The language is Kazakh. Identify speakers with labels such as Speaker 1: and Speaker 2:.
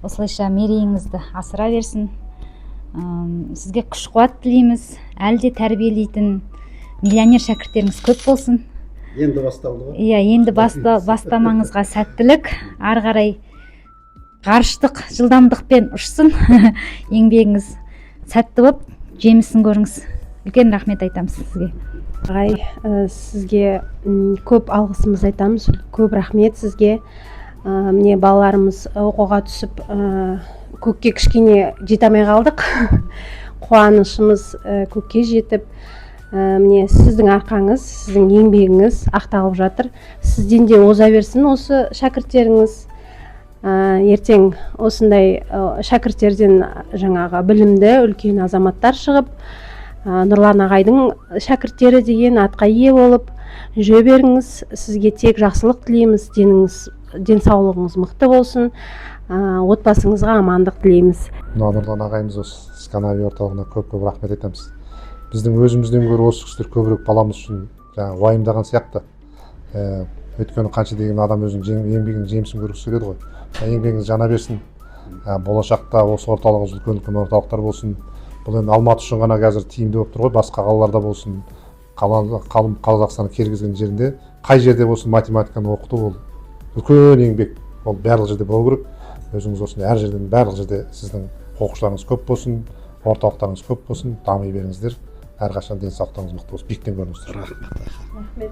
Speaker 1: осылайша мерейіңізді асыра берсін. Сізге күш қуат тілейміз. Әлде тәрбиелейтін миллионер шәкірттеріңіз көп болсын.
Speaker 2: Енді басталды ғой.
Speaker 1: Иә, енді бастамаңызға сәттілік, ары қарай ғарыштық жылдамдықпен ұшсын. Еңбегіңіз сәтті болып, жемісін көріңіз. Үлкен рахмет айтамыз сізге.
Speaker 3: Ағай, сізге көп алғысымыз айтамыз. Көп рахмет сізге. Міне балаларымыз оқуға түсіп, көкке кішкене жете алмай қалдық. Қуанышымыз көкке жетіп, міне сіздің арқаңыз, сіздің еңбегіңіз ақталып жатыр. Сізден де оза берсін осы шәкірттеріңіз. Ертең осындай шәкірттерден жаңағы білімді үлкен азаматтар шығып, Нұрлан ағайдың шәкірттері деген атқа ие болып жүре беріңіз. Сізге тек жақсылық тілейміз. Денсаулығыңыз мықты болсын. Отбасыңызға амандық тілейміз.
Speaker 4: Нұрлан ағайымыз осы Сканави орталығына көп рахмет айтамыз. Біздің өзімізден гөрі осы кісілер көбірек баламыз үшін уайымдаған сияқты. Өйткені қанша деген адам өзінің еңбегінің жемісін көргісі келеді ғой. Еңбегіңіз жана берсін. Болашақта осы орталығыңыз үлкен орталықтар болсын. Бұл енді Алматы үшін ғана қазір тиімді болып тұр ғой, басқа қалаларда болсын, Қазақстанның кез келген жерінде, қай жерде болсын математиканы оқыту ол үлкен еңбек, ол барлық жерде болу керек. Өзіңіз осындай әр жерден барлық жерде сіздің оқушыларыңыз көп болсын, орталықтарыңыз көп болсын, дами беріңіздер. Әрқашан денсаулықтарыңыз мықты болсын, биіктен көріңіздер.
Speaker 2: Рахмет.